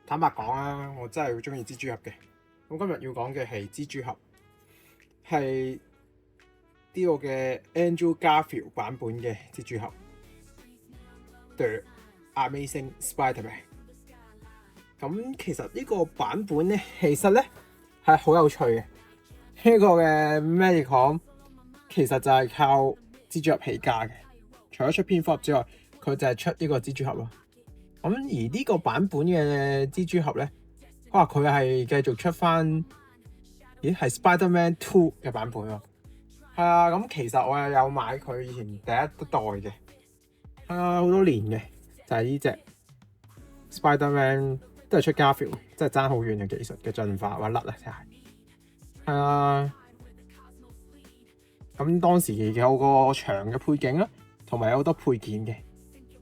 坦白講啊，我真係好中意蜘蛛俠嘅。咁今日要講嘅係蜘蛛俠，係呢個嘅 Andrew Garfield 版本嘅蜘蛛俠 The Amazing Spider-Man。咁其實呢個版本咧，其實咧係好有趣嘅。呢個嘅 Medicom 其實就係靠蜘蛛俠起家嘅。除咗出蝙蝠俠之外，佢就係出呢個蜘蛛俠咯。咁而呢個版本嘅蜘蛛俠咧，哇！佢係繼續出翻，咦係 Spider-Man 2嘅版本喎。係啊，咁其實我又有買佢以前第一代嘅，係啊，好多年嘅，就係呢隻 Spider-Man 都係出 Garfield，真係爭好遠嘅技術嘅進化，或者甩啊真係。係啊，咁當時有個長嘅配景啦，同埋有好多配件嘅。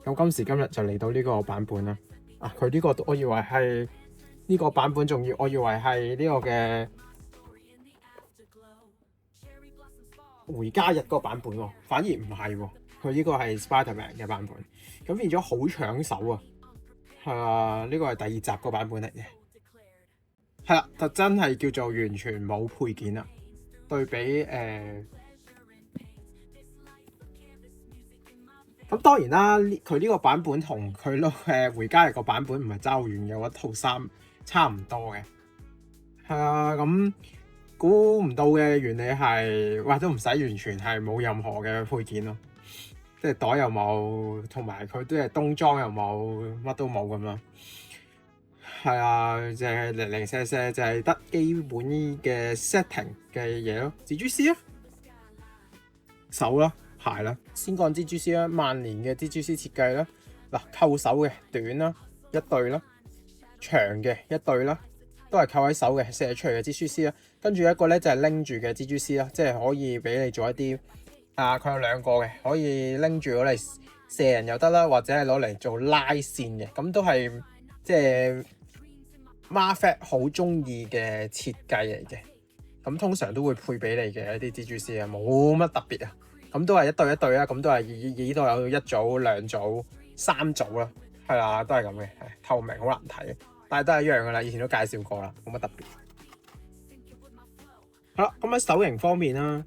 咁今時今日就嚟到呢個版本啦。啊，佢呢個我以為係呢個版本，仲要我以為係呢個嘅回家日嗰個版本喎，反而唔係喎。佢呢個係 Spider-Man 嘅版本，咁變咗好搶手啊！係啊，呢個係第二集個版本嚟嘅。係啦，就真係叫做完全冇配件啦。對比咁當然啦，佢呢個版本同佢回家日個版本唔係爭好遠嘅，我一套衫差唔多嘅。係啊，咁估唔到嘅原理係，哇都唔使完全係冇任何嘅配件咯，即係袋又冇，同埋佢都係冬裝又冇，乜都冇咁咯。係啊，就係零零舍舍，就係得基本嘅 setting 嘅嘢咯。蜘蛛絲啦，手啦。鞋啦，先講蜘蛛絲啦，萬年嘅蜘蛛絲設計啦。嗱，扣手嘅短啦，一對啦；長嘅一對啦，都係扣喺手嘅射出嚟嘅蜘蛛絲啦。跟住一個咧就係拎住嘅蜘蛛絲啦，即係可以俾你做一啲佢有兩個嘅，可以拎住攞嚟射人又得啦，或者係攞嚟做拉線嘅，咁都係即係 Marvel 好中意嘅設計嚟嘅。咁通常都會配俾你嘅一啲蜘蛛絲啊，冇乜特別啊。咁都係一對一對啦，咁都係呢度有一組、兩組、三組啦，係啦，都係咁嘅，係透明好難睇，但係都係一樣噶啦，以前都介紹過啦，冇乜特別。好啦，咁喺手型方面啦，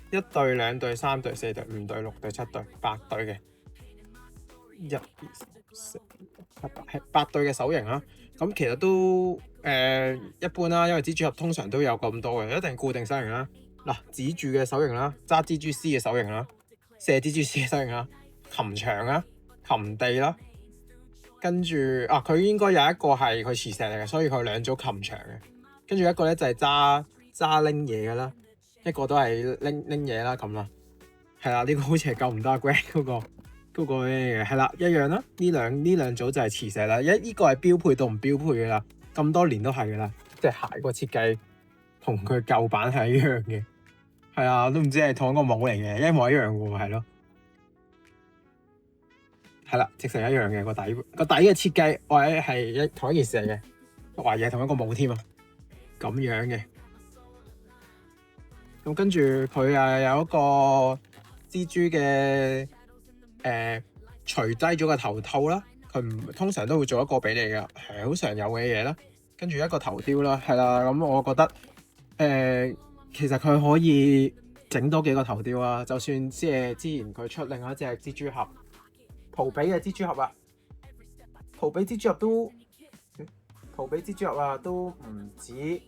一對、兩對、三對、四對、五對、六對、七對、八對嘅，一、二、四、五、六、七、八對嘅手型啦。咁其實都一般啦，因為蜘蛛俠通常都有咁多嘅，一定固定手型啦。嗱，指住嘅手型啦，揸蜘蛛絲嘅手型啦，射蜘蛛絲嘅手型啦，擒牆啦，擒地啦，跟住佢應該有一個係佢磁石嚟嘅，所以佢兩組擒牆嘅。跟住一個咧就係揸拎嘢嘅啦，一個都係拎嘢啦咁啦。係啦，呢個好似係救唔得阿 Greg 嗰個咩嘅，係啦，一樣啦。呢兩組就係磁石啦，呢個係標配到唔標配嘅啦，咁多年都係嘅啦，即係鞋個設計同佢舊版係一樣嘅。係啊，都唔知係同一個帽嚟嘅，一模一樣嘅喎，係咯，係啦，直成一樣嘅個底嘅設計，或者係同一件事嚟嘅，懷疑係同一個帽添啊，咁樣嘅。咁跟住佢有一個蜘蛛嘅除低咗個頭套啦，佢通常都會做一個俾你嘅，係好常有嘅嘢啦。跟住一個頭雕啦，係啦，咁我覺得其實佢可以整多幾個頭雕啊，就算即係之前佢出另外一隻蜘蛛俠，圖比嘅蜘蛛俠啊，圖比蜘蛛俠都唔止，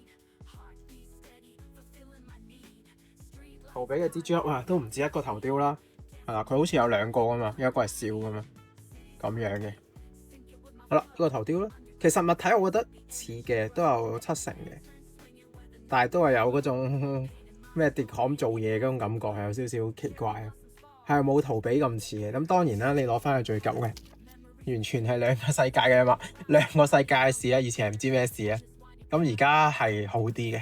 圖比嘅蜘蛛俠啊都唔止一個頭雕啦，係啦，佢好似有兩個噶嘛，有一個係笑噶嘛，咁樣嘅。好啦，呢個頭雕啦，其實物體我覺得似嘅都有70%嘅。但係都係有嗰種咩跌焊做嘢嗰種感覺，係有少少奇怪啊，係冇圖比咁似嘅。咁當然啦，你攞翻去最舊嘅，完全係兩個世界嘅嘛，兩個世界嘅事啊。以前係唔知咩事啊，咁而家係好啲嘅，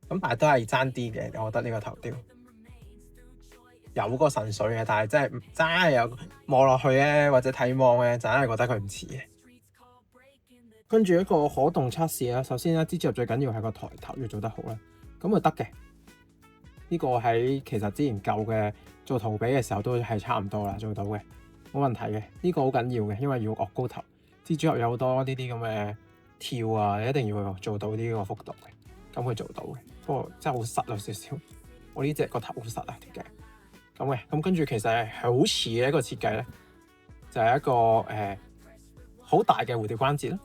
咁但係都係爭啲嘅。我覺得呢個頭雕有個神髓嘅，但係真係有望落去咧，或者睇望咧，就真係覺得佢唔似嘅。跟住一個可動測試啦，首先咧，蜘蛛俠最緊要係個抬頭要做得好啦，咁就得嘅。呢個喺其實之前舊嘅做圖比嘅時候都係差唔多啦，做到嘅，冇問題嘅。呢個好緊要嘅，因為要岳高頭。蜘蛛俠有好多呢啲咁嘅跳啊，你一定要做到呢個幅度嘅，咁佢做到嘅。不過真係好實啊少少，我呢隻個頭好實啊條頸。咁嘅，咁跟住其實係好似嘅一個設計咧，就係一個好大嘅蝴蝶關節啦，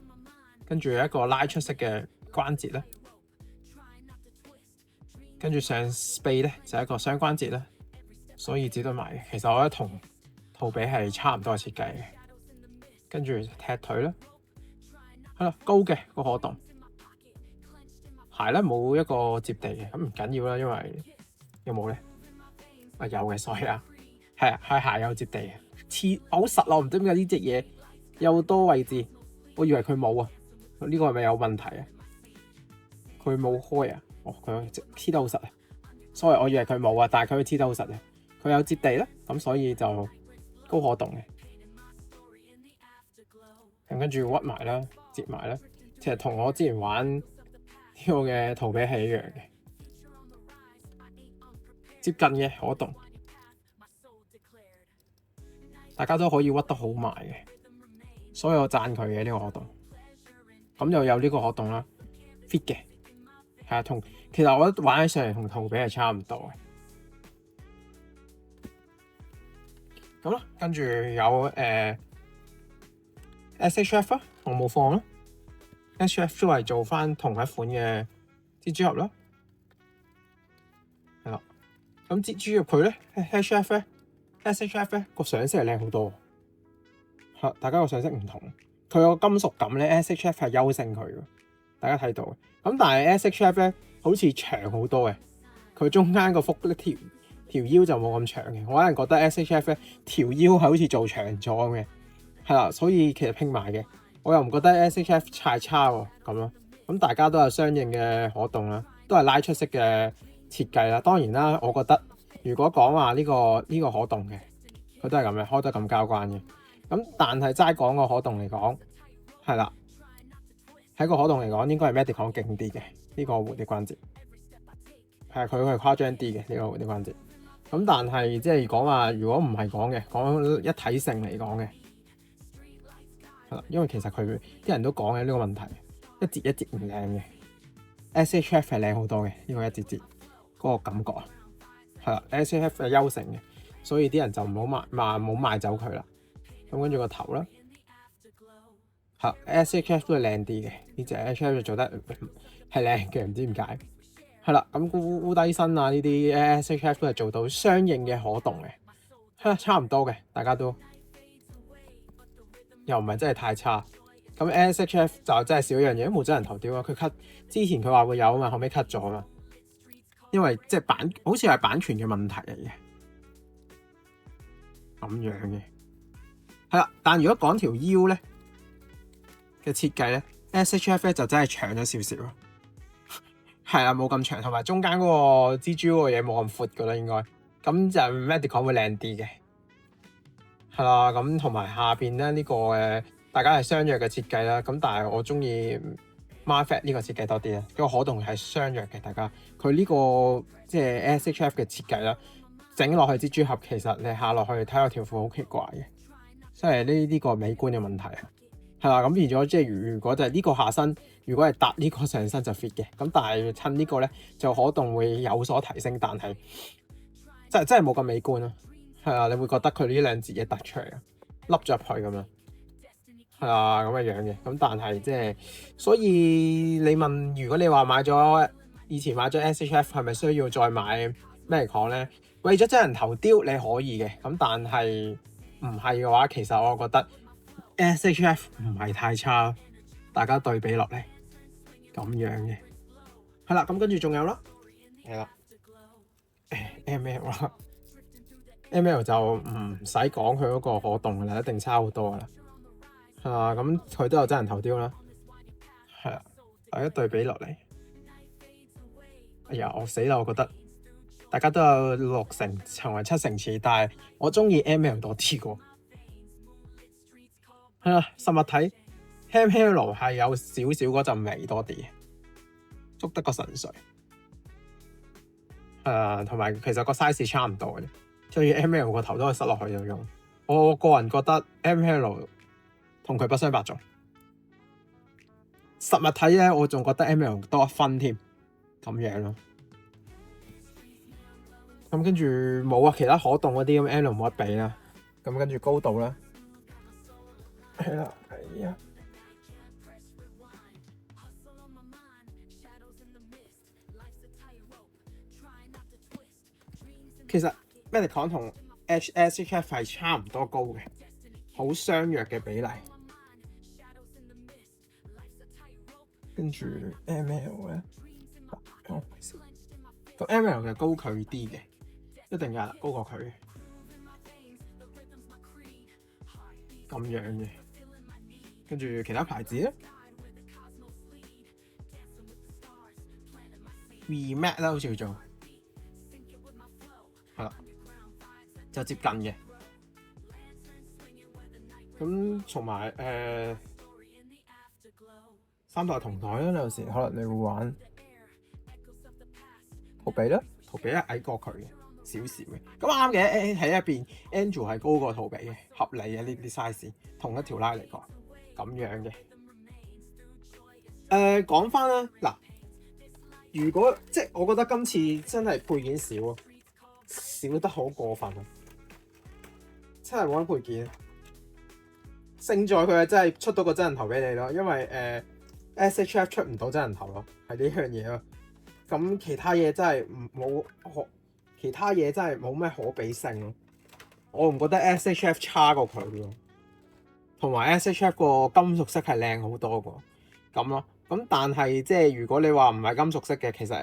跟住一個拉出式嘅關節啦，跟住上臂咧就係一個雙關節啦，所以指對埋嘅。其實我覺得同兔比係差唔多嘅設計嘅。跟住踢腿啦，係啦，高嘅個可動鞋咧冇一個接地嘅，咁唔緊要啦，因為有冇咧？有嘅，所以啊，係鞋有接地嘅，黐好實咯，唔知點解呢隻嘢又多位置，我以為佢冇啊，呢個係咪有問題啊？佢冇開啊，佢黐得好實啊，所以我以為佢冇啊，但係佢黐得好實啊，佢有接地咧，咁所以就高可動嘅。咁跟住屈埋啦，折埋啦，其實同我之前玩呢個嘅兔比係一樣嘅，接近嘅可動，大家都可以屈得好埋嘅，所以我讚佢嘅呢個可動。咁又有呢個可動啦 ，fit 嘅，係啊，其實我覺得玩起上嚟同兔比係差唔多嘅。咁啦，跟住有SHF 啦，我冇放啦。SHF 都係做翻同一款嘅蜘蛛俠啦，係啦。咁蜘蛛俠佢咧 SHF 咧個上色係靚好多，係大家個上色唔同，佢個金屬感咧 SHF 係優勝佢嘅，大家睇到嘅。咁但係 SHF 咧好似長好多嘅，佢中間個幅咧條腰就冇咁長嘅。我可能覺得 SHF 咧條腰係好似做長咗嘅。係啦，所以其實拼埋嘅，我又唔覺得 SHF 太差喎咁咯。咁大家都有相應嘅可動啦，都係拉出式嘅設計啦。當然啦，我覺得如果講話呢個可動嘅，佢都係咁嘅，開得咁交關嘅。咁但係齋講個可動嚟講，係啦，喺個可動嚟講應該係 Medicon 勁啲嘅呢個蝴蝶關節，係佢係誇張啲嘅呢個蝴蝶關節。咁但係即係講話，如果唔係講嘅，講一體性嚟講嘅。因為其實佢啲人都講嘅呢個問題，一節一節唔靚嘅 ，SHF 係靚好多嘅呢個一節節嗰個感覺啊，係啦 ，SHF 係優勝嘅，所以啲人就唔好賣走佢啦。咁跟住個頭啦，係 SHF 都係靚啲嘅，呢隻 SHF 做得係靚嘅，唔知點解。係啦，咁烏低身啊呢啲 SHF 都係做到相應嘅可動嘅，差唔多嘅，大家都。又唔係真係太差，咁 SHF 就真係少一樣嘢，都冇真人頭雕啊！佢 cut 之前佢話會有啊嘛，後尾 cut 咗啊嘛，因為即係好似係版權嘅問題嚟嘅，咁樣嘅係啦。但如果講條腰咧嘅設計咧 ，SHF 咧就真係長咗少少咯，係啊，冇咁長，同埋中間嗰個蜘蛛嗰個嘢冇咁闊噶啦，應該咁就 Medicon 會靚啲嘅。係啦，咁同埋下邊咧呢個大家係相約嘅設計啦。咁但係我中意 Marvel 呢個設計多啲啦。呢個可動係相約嘅，大家佢呢個即係 SHF 嘅設計啦，整落去蜘蛛俠其實你下落去睇下條褲好奇怪嘅，即係呢個美觀嘅問題啊。係啦，咁變咗即係如果就係呢個下身，如果係搭呢個上身就 fit 嘅。咁但係襯呢個咧就可動會有所提升，但係真係冇咁美觀咯。係啊，你會覺得佢呢兩節嘢突出嚟啊，凹咗入去咁樣，係啊咁嘅樣嘅。咁但係即係，所以你問，如果你話以前買咗 SHF 係咪需要再買咩講咧？為咗真人頭雕你可以嘅，咁但係唔係嘅話，其實我覺得 SHF 唔係太差，大家對比落嚟咁樣嘅。係啦，咁跟住仲有啦，係啦，ML 啦。ML 就唔使講佢嗰個可動啦，一定差好多噶啦。咁佢都有真人頭雕啦，係啊，大家對比落嚟，哎呀，我死啦！我覺得大家都有6成，成為7成似，但係我中意 ML 多啲個。係啦，實物睇 ML 係有少少嗰陣味多啲，捉得個神髓。同埋其實個 size 差唔多嘅。所以 ML 個頭都可以塞落去就用，我個人覺得 ML 同佢不相伯仲，實物睇咧，我仲覺得 ML 多一分添，咁樣咯。咁跟住冇啊，其他可動嗰啲咁 ML 冇得比啦。咁跟住高度啦，係啦，係啊。其實 Medicon 同 SHF 係差唔多高嘅，好相若嘅比例。跟住 ML 咧，咁 ML 就高佢啲嘅，一定㗎，高過佢咁樣嘅。跟住其他牌子咧 ，VMAT 啦，好似叫做係啦，就接近嘅。咁同埋三代同台啦，有時可能你會玩圖比啦，圖比係矮過佢嘅少少嘅，咁啱嘅。喺入邊 Angel 係高過圖比嘅，合理嘅呢啲 size， 同一條拉嚟講咁樣嘅。講翻啦，嗱，如果即係我覺得今次真係配件少啊，少得好過分啊，真係冇得配件。勝在佢係真係出到個真人頭俾你咯，因為SHF 出唔到真人頭咯，係呢樣嘢咯。咁其他嘢真係冇其他嘢真係冇咩可比性咯。我唔覺得 SHF 差過佢咯，同埋 SHF 個金屬色係靚好多個咁咯。咁但係即係如果你話唔係金屬色嘅，其實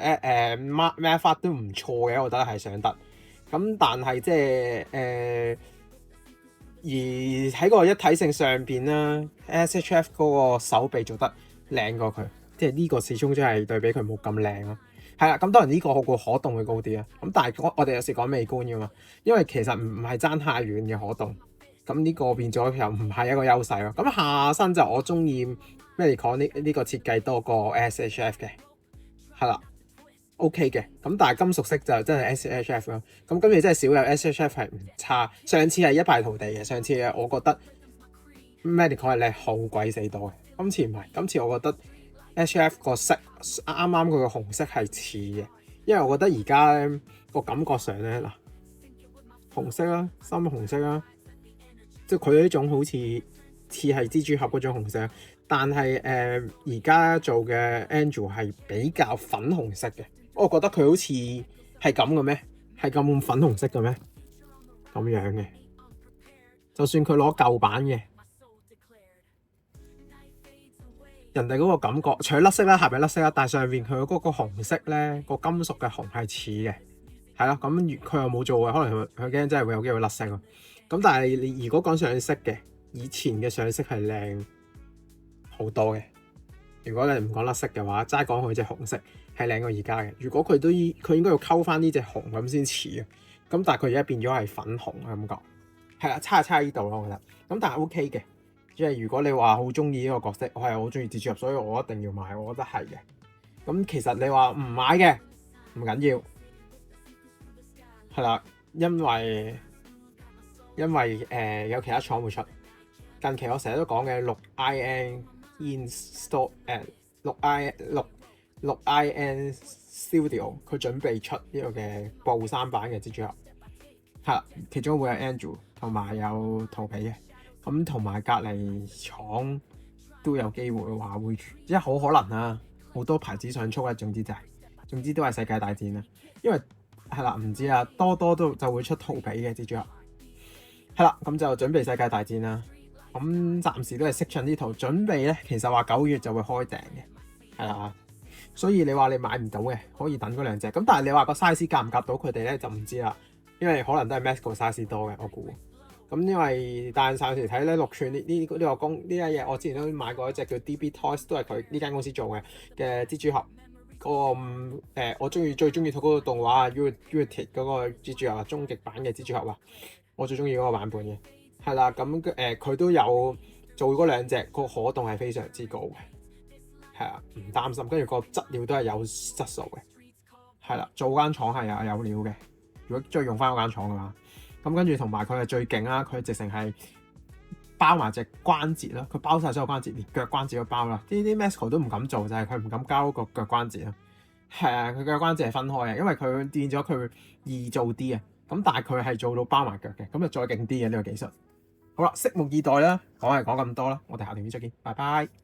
Maverick 都唔錯嘅，我覺得係上得。咁但係即係而喺個一體性上邊啦 ，SHF 嗰個手臂做得靚過佢，即係呢個始終真係對比佢冇咁靚咯。係啦，咁當然呢個個可動會高啲啊。咁但係我哋有時講美觀噶嘛，因為其實唔係爭太遠嘅可動，咁呢個變咗又唔係一個優勢咯。咁下身就我中意 Medicon 呢個設計多過 SHF 嘅，係啦。OK 嘅，咁但係金屬色就真係 SHF 咯。咁今次真係少有 SHF 係唔差，上次係一敗塗地嘅。上次我覺得 Medicon 係靚好鬼死多嘅，今次唔係。今次我覺得 SHF 個色啱啱佢個紅色係似嘅，因為我覺得而家咧個感覺上咧嗱，紅色啦，深紅色啦，即係佢呢種好似係蜘蛛俠嗰種紅色，但係而家做嘅 Angel 係比較粉紅色嘅。我覺得佢好似係咁嘅咩？係咁粉紅色嘅咩？咁樣嘅，就算佢攞舊版嘅，人哋嗰個感覺，除咗甩色啦，下邊甩色啦，但係上邊佢嗰個紅色咧，個金屬嘅紅係似嘅，係咯。咁佢又冇做嘅，可能佢驚真係會有機會甩色咯。咁但係你如果講上色嘅，以前嘅上色係靚好多嘅。如果你唔講甩色嘅話，齋講佢隻紅色係靚過而家嘅。如果佢應該要溝翻呢隻紅咁先似啊。咁但係佢而家變咗係粉紅嘅感覺，係啦，差呢度咯，我覺得。咁但係 OK 嘅，即係如果你話好中意呢個角色，我係好中意蜘蛛俠，所以我一定要買，我覺得係嘅。咁其實你話唔買嘅唔緊要，係啦，因為有其他廠會出。近期我成日都講嘅6IN Install 6IN Studio 佢準備出呢個嘅布3版嘅蜘蛛俠，係啦，其中會有 Angel 同埋有圖皮嘅，咁同埋隔離廠都有機會話會，即係好可能啊，好多牌子想出啊，總之都係世界大戰啦，因為係啦，唔知啊，多都就會出圖皮嘅蜘蛛俠，係啦，咁就準備世界大戰啦。咁暫時都係識盡啲圖，準備咧，其實話9月就會開訂嘅，係啦。所以你話你買唔到嘅，可以等嗰兩隻。咁但係你話個 size 夾唔夾到佢哋咧，就唔知啦。因為可能都係 Max 個 size 多嘅，我估。咁因為但係暫時睇咧6寸呢個呢家嘢，我之前都買過一隻叫 DB Toys， 都係佢呢間公司做嘅蜘蛛俠。嗰個我最中意佢嗰個動畫 Unity 嗰個蜘蛛俠終極版嘅蜘蛛俠啊，我最中意嗰個版本嘅。係啦，咁佢都有做嗰兩隻，個可動係非常之高嘅，係啊，唔擔心。跟住個質料都係有質素嘅，係啦，做間廠係有料嘅。如果再用翻嗰間廠嘅話，咁跟住同埋佢係最勁啦，佢直情係包埋隻關節啦，佢包晒所有關節，連腳關節都包啦。呢啲 Masco 都唔敢做，就係佢唔敢交個腳關節啊。係啊，佢腳關節係分開嘅，因為佢變咗佢易做啲啊。咁但係佢係做到包埋腳嘅，咁就再勁啲嘅呢個技術。好啦，拭目以待啦。講係講咁多啦，我哋下條片再見，拜拜。